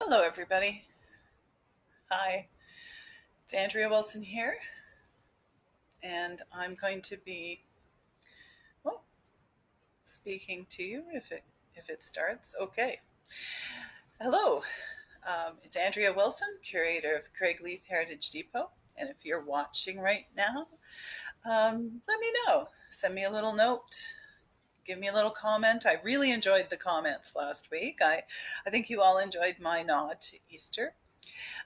Hello, everybody. Hi, it's Andrea Wilson here, and I'm going to be well, speaking to you if it starts. Okay. Hello, it's Andrea Wilson, curator of the Craigleith Heritage Depot, and if you're watching right now, let me know. Send me a little note. Give me a little comment. I really enjoyed the comments last week. I think you all enjoyed my nod to Easter.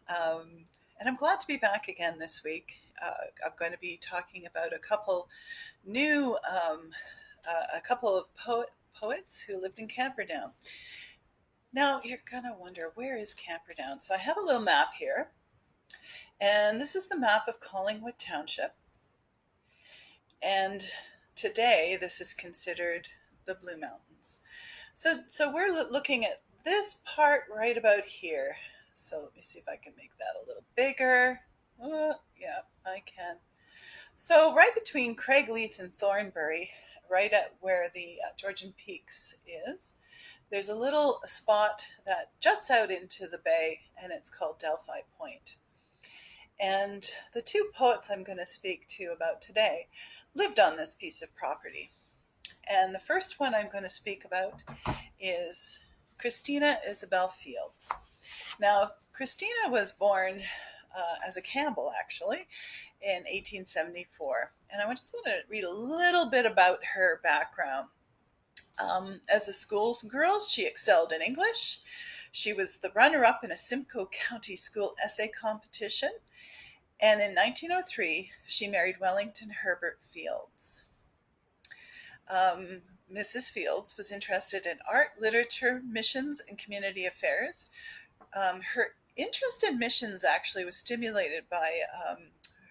And I'm glad to be back again this week. I'm going to be talking about new, a couple of poets who lived in Camperdown. Now, you're going to wonder, where is Camperdown? So I have a little map here, and this is the map of Collingwood Township. And today, this is considered the Blue Mountains. So we're looking at this part right about here. So let me see if I can make that a little bigger. Yeah, I can. So right between Craigleith and Thornbury, right at where the Georgian Peaks is, there's a little spot that juts out into the bay, and it's called Delphi Point. And the two poets I'm going to speak to about today lived on this piece of property. And the first one I'm going to speak about is Christina Isabel Fields. Now, Christina was born as a Campbell, actually, in 1874. And I just want to read a little bit about her background. As a schoolgirl, she excelled in English. She was the runner-up in a Simcoe County School essay competition. And in 1903, she married Wellington Herbert Fields. Mrs. Fields was interested in art, literature, missions, and community affairs. Her interest in missions actually was stimulated by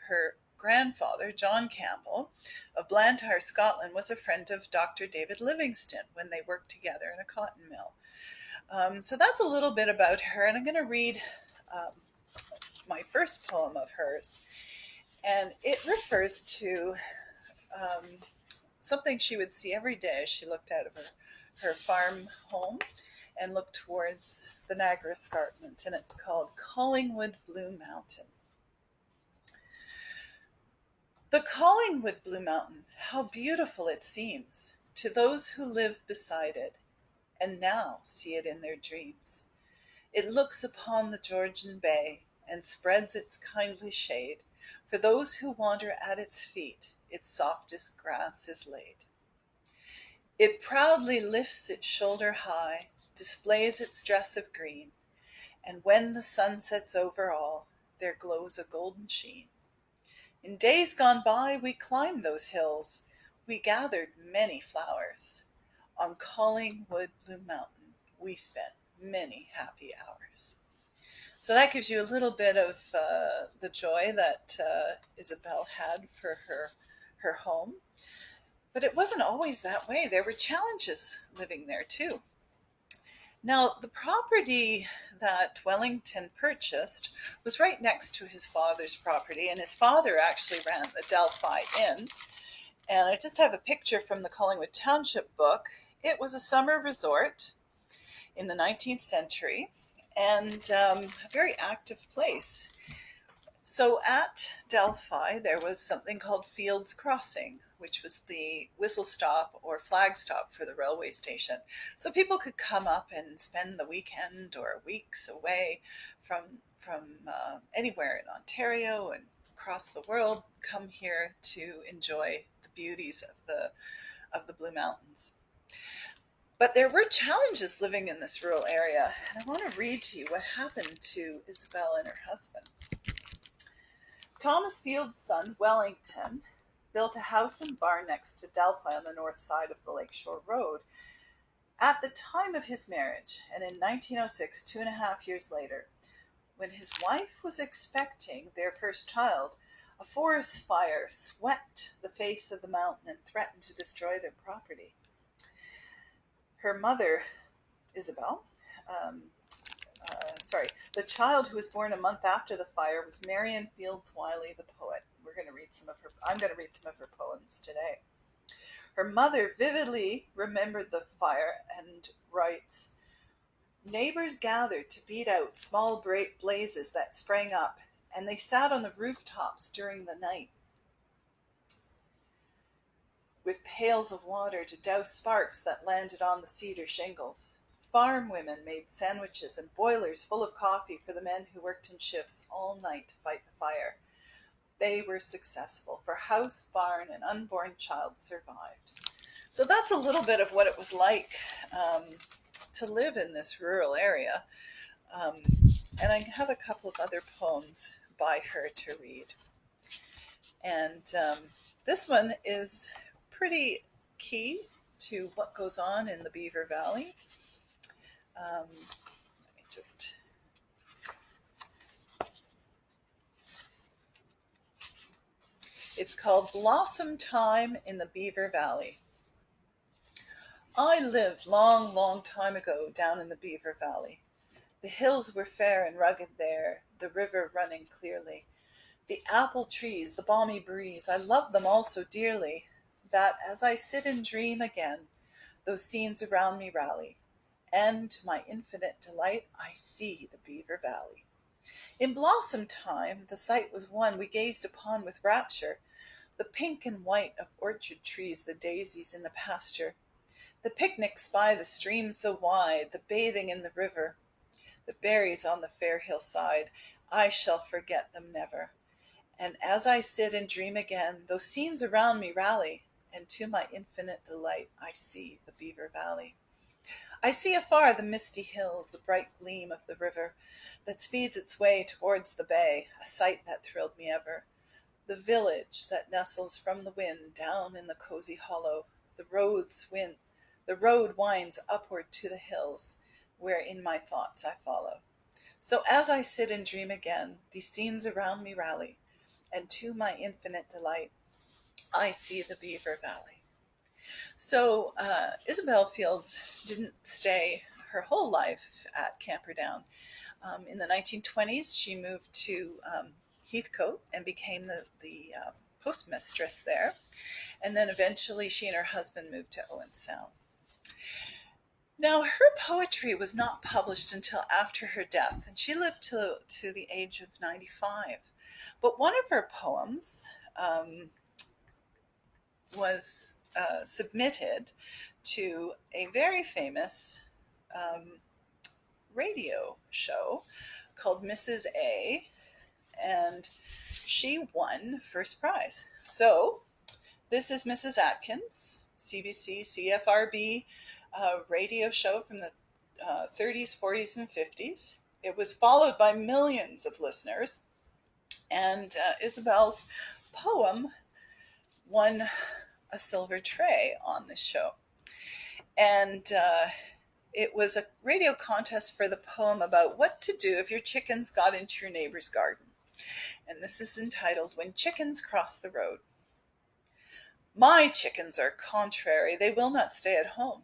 her grandfather, John Campbell, of Blantyre, Scotland, was a friend of Dr. David Livingstone when they worked together in a cotton mill. So that's a little bit about her, and I'm going to read my first poem of hers, and it refers to something she would see every day as she looked out of her farm home and looked towards the Niagara Escarpment, and it's called Collingwood Blue Mountain. The Collingwood Blue Mountain, how beautiful it seems to those who live beside it, and now see it in their dreams. It looks upon the Georgian Bay, and spreads its kindly shade. For those who wander at its feet, its softest grass is laid. It proudly lifts its shoulder high, displays its dress of green, and when the sun sets over all, there glows a golden sheen. In days gone by we climbed those hills, we gathered many flowers. On Collingwood Blue Mountain we spent many happy hours. So that gives you a little bit of the joy that Isabel had for her home. But it wasn't always that way. There were challenges living there too. Now, the property that Wellington purchased was right next to his father's property, and his father actually ran the Delphi Inn. And I just have a picture from the Collingwood Township book. It was a summer resort in the 19th century, and a very active place. So at Delphi, there was something called Fields Crossing, which was the whistle stop or flag stop for the railway station. So people could come up and spend the weekend or weeks away from anywhere in Ontario and across the world, come here to enjoy the beauties of the Blue Mountains. But there were challenges living in this rural area, and I want to read to you what happened to Isabel and her husband. Thomas Field's son, Wellington, built a house and barn next to Delphi on the north side of the Lakeshore Road at the time of his marriage, and in 1906, 2.5 years later, when his wife was expecting their first child, a forest fire swept the face of the mountain and threatened to destroy their property. Her mother, Isabel, the child who was born a month after the fire was Marion Fields Wiley, the poet. I'm going to read some of her poems today. Her mother vividly remembered the fire and writes, Neighbors gathered to beat out small blazes that sprang up, and they sat on the rooftops during the night with pails of water to douse sparks that landed on the cedar shingles. Farm women made sandwiches and boilers full of coffee for the men who worked in shifts all night to fight the fire. They were successful, for house, barn, and unborn child survived. So that's a little bit of what it was like to live in this rural area. Um, and I have a couple of other poems by her to read. And this one is pretty key to what goes on in the Beaver Valley. Let me just. It's called Blossom Time in the Beaver Valley. I lived long, long time ago down in the Beaver Valley. The hills were fair and rugged there, the river running clearly. The apple trees, the balmy breeze, I love them all so dearly, that as I sit and dream again, those scenes around me rally, and to my infinite delight, I see the Beaver Valley. In blossom time, the sight was one we gazed upon with rapture, the pink and white of orchard trees, the daisies in the pasture, the picnics by the stream so wide, the bathing in the river, the berries on the fair hillside, I shall forget them never. And as I sit and dream again, those scenes around me rally, and to my infinite delight, I see the Beaver Valley. I see afar the misty hills, the bright gleam of the river that speeds its way towards the bay, a sight that thrilled me ever. The village that nestles from the wind down in the cozy hollow, the road winds upward to the hills, where in my thoughts I follow. So as I sit and dream again, these scenes around me rally, and to my infinite delight, I see the Beaver Valley. So Isabel Fields didn't stay her whole life at Camperdown. In the 1920s, she moved to Heathcote and became the postmistress there. And then eventually she and her husband moved to Owen Sound. Now, her poetry was not published until after her death, and she lived to the age of 95. But one of her poems was submitted to a very famous radio show called Mrs. A, and she won first prize. So this is Mrs. Atkins, CBC, CFRB radio show from the 30s, 40s, and 50s. It was followed by millions of listeners, and Isabel's poem won a silver tray on this show. And it was a radio contest for the poem about what to do if your chickens got into your neighbor's garden. And this is entitled When Chickens Cross the Road. My chickens are contrary, they will not stay at home.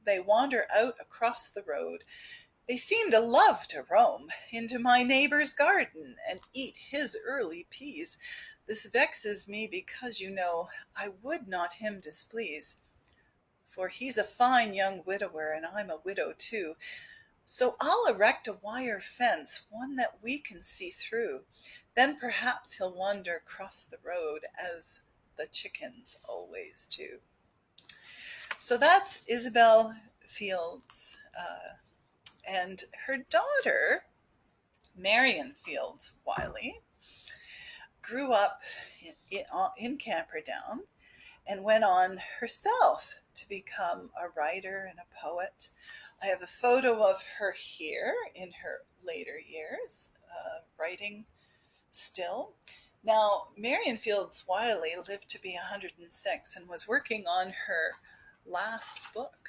They wander out across the road. They seem to love to roam into my neighbor's garden and eat his early peas. This vexes me because, you know, I would not him displease. For he's a fine young widower and I'm a widow too. So I'll erect a wire fence, one that we can see through. Then perhaps he'll wander across the road as the chickens always do. So that's Isabel Fields. And her daughter, Marion Fields Wiley, grew up in Camperdown and went on herself to become a writer and a poet. I have a photo of her here in her later years, writing still. Now, Marion Fields Wiley lived to be 106 and was working on her last book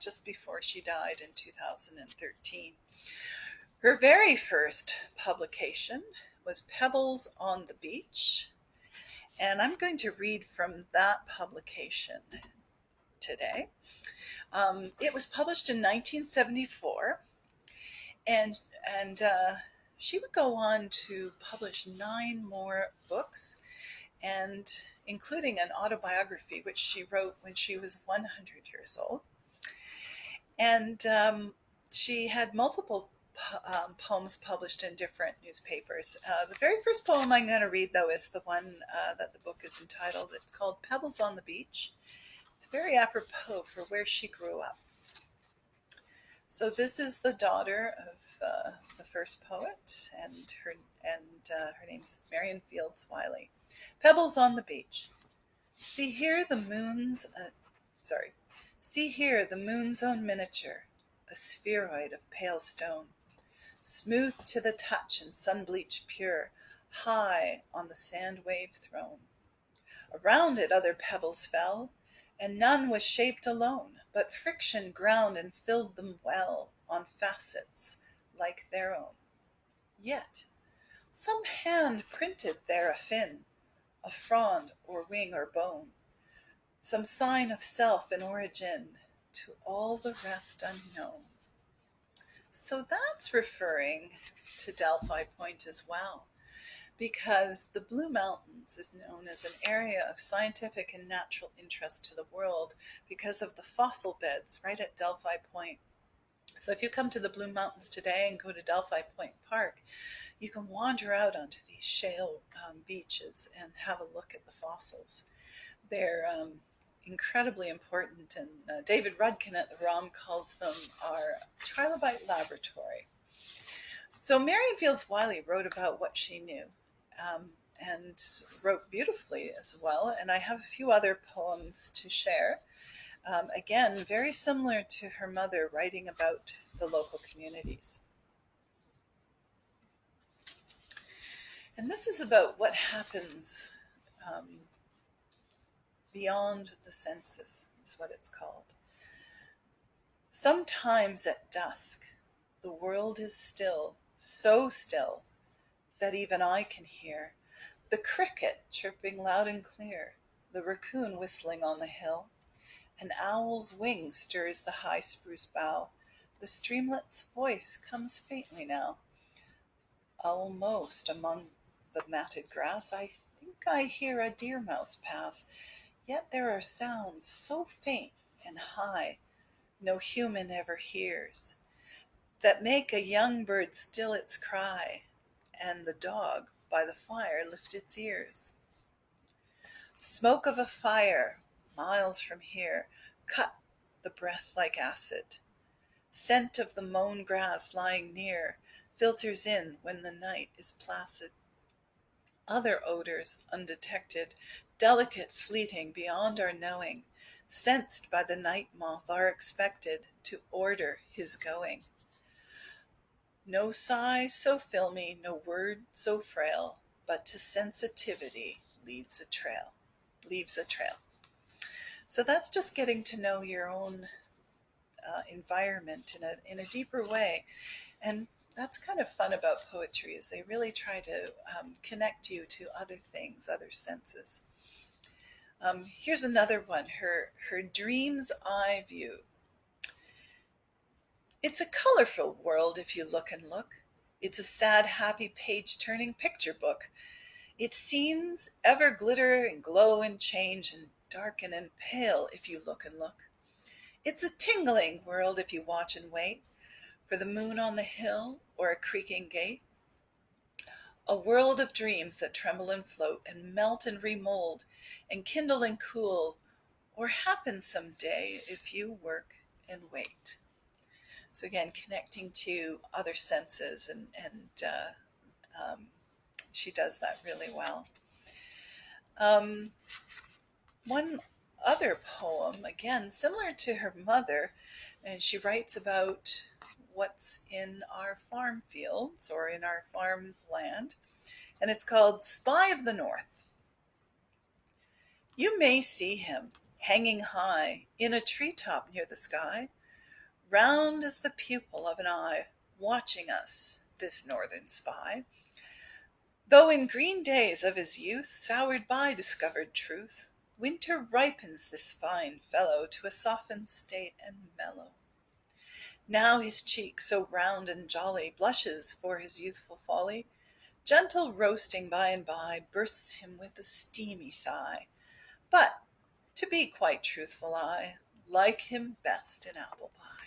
just before she died in 2013. Her very first publication was Pebbles on the Beach, and I'm going to read from that publication today. It was published in 1974, and she would go on to publish 9 more books, and including an autobiography, which she wrote when she was 100 years old. And she had multiple poems published in different newspapers. The very first poem I'm going to read, though, is the one that the book is entitled. It's called Pebbles on the Beach. It's very apropos for where she grew up. So this is the daughter of the first poet, and her name's Marion Fields Wiley. Pebbles on the beach. See here the moon's. See here the moon's own miniature, a spheroid of pale stone, smooth to the touch and sun-bleach pure, high on the sand-wave throne. Around it other pebbles fell, and none was shaped alone, but friction ground and filled them well on facets like their own. Yet some hand printed there a fin, a frond or wing or bone, some sign of self and origin, to all the rest unknown. So that's referring to Delphi Point as well, because the Blue Mountains is known as an area of scientific and natural interest to the world because of the fossil beds right at Delphi Point. So if you come to the Blue Mountains today and go to Delphi Point Park, you can wander out onto these shale beaches and have a look at the fossils. They're incredibly important, and David Rudkin at the ROM calls them our trilobite laboratory. So Marion Fields Wiley wrote about what she knew, and wrote beautifully as well, and I have a few other poems to share. Again, very similar to her mother, writing about the local communities. And this is about what happens beyond the senses, is what it's called. Sometimes at dusk, the world is still, so still, that even I can hear the cricket chirping loud and clear, the raccoon whistling on the hill. An owl's wing stirs the high spruce bough. The streamlet's voice comes faintly now. Almost among the matted grass, I think I hear a deer mouse pass. Yet there are sounds so faint and high, no human ever hears, that make a young bird still its cry, and the dog by the fire lift its ears. Smoke of a fire, miles from here, cut the breath like acid. Scent of the mown grass lying near filters in when the night is placid. Other odors undetected, delicate, fleeting, beyond our knowing, sensed by the night moth, are expected to order his going. No sigh so filmy, no word so frail, but to sensitivity leaves a trail. So that's just getting to know your own environment in a deeper way. And that's kind of fun about poetry, is they really try to connect you to other things, other senses. Here's another one, her dream's eye view. It's a colorful world if you look and look. It's a sad, happy page-turning picture book. Its scenes ever glitter and glow and change and darken and pale if you look and look. It's a tingling world if you watch and wait for the moon on the hill or a creaking gate. A world of dreams that tremble and float and melt and remold and kindle and cool, or happen someday if you work and wait. So again, connecting to other senses, and she does that really well. One other poem, again, similar to her mother, and she writes about what's in our farm fields or in our farm land, and it's called Spy of the North. You may see him hanging high in a treetop near the sky, round as the pupil of an eye, watching us, this northern spy. Though in green days of his youth, soured by discovered truth, winter ripens this fine fellow to a softened state and mellow. Now his cheek, so round and jolly, blushes for his youthful folly. Gentle roasting by and by bursts him with a steamy sigh. But, to be quite truthful, I like him best in apple pie.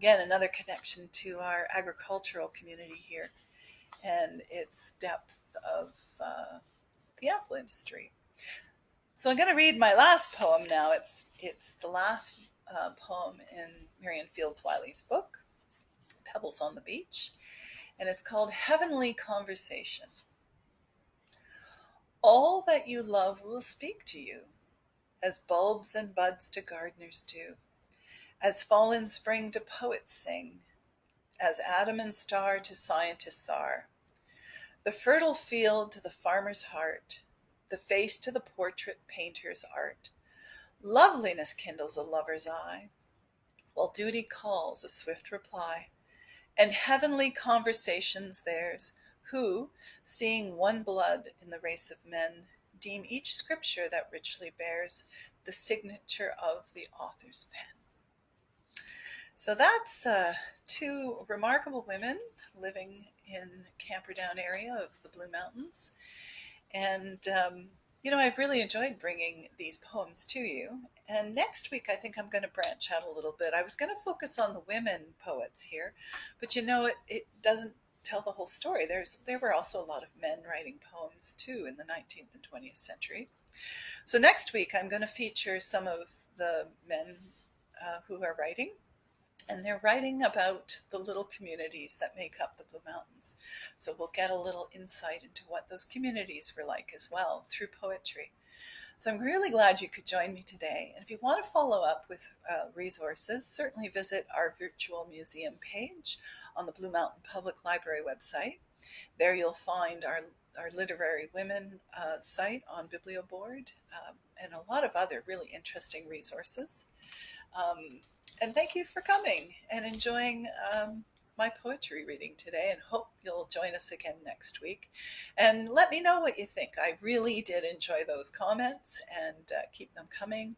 Again, another connection to our agricultural community here and its depth of the apple industry. So I'm going to read my last poem now. It's the last poem in Marion Fields Wiley's book, Pebbles on the Beach, and it's called Heavenly Conversation. All that you love will speak to you, as bulbs and buds to gardeners do, as fall in spring to poets sing, as atom and star to scientists are. The fertile field to the farmer's heart, the face to the portrait painter's art. Loveliness kindles a lover's eye, while duty calls a swift reply. And heavenly conversations theirs, who, seeing one blood in the race of men, deem each scripture that richly bears the signature of the author's pen. So that's two remarkable women living in Camperdown area of the Blue Mountains. And, I've really enjoyed bringing these poems to you. And next week, I think I'm going to branch out a little bit. I was going to focus on the women poets here, but it doesn't tell the whole story. There were also a lot of men writing poems too in the 19th and 20th century. So next week, I'm going to feature some of the men who are writing, and they're writing about the little communities that make up the Blue Mountains. So we'll get a little insight into what those communities were like as well through poetry. So I'm really glad you could join me today. And if you want to follow up with resources, certainly visit our virtual museum page on the Blue Mountain Public Library website. There you'll find our Literary Women site on Biblioboard, and a lot of other really interesting resources. And thank you for coming and enjoying my poetry reading today, and hope you'll join us again next week. And let me know what you think. I really did enjoy those comments, and keep them coming.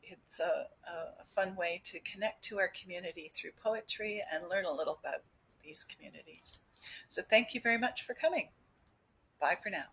It's a fun way to connect to our community through poetry and learn a little about these communities. So thank you very much for coming. Bye for now.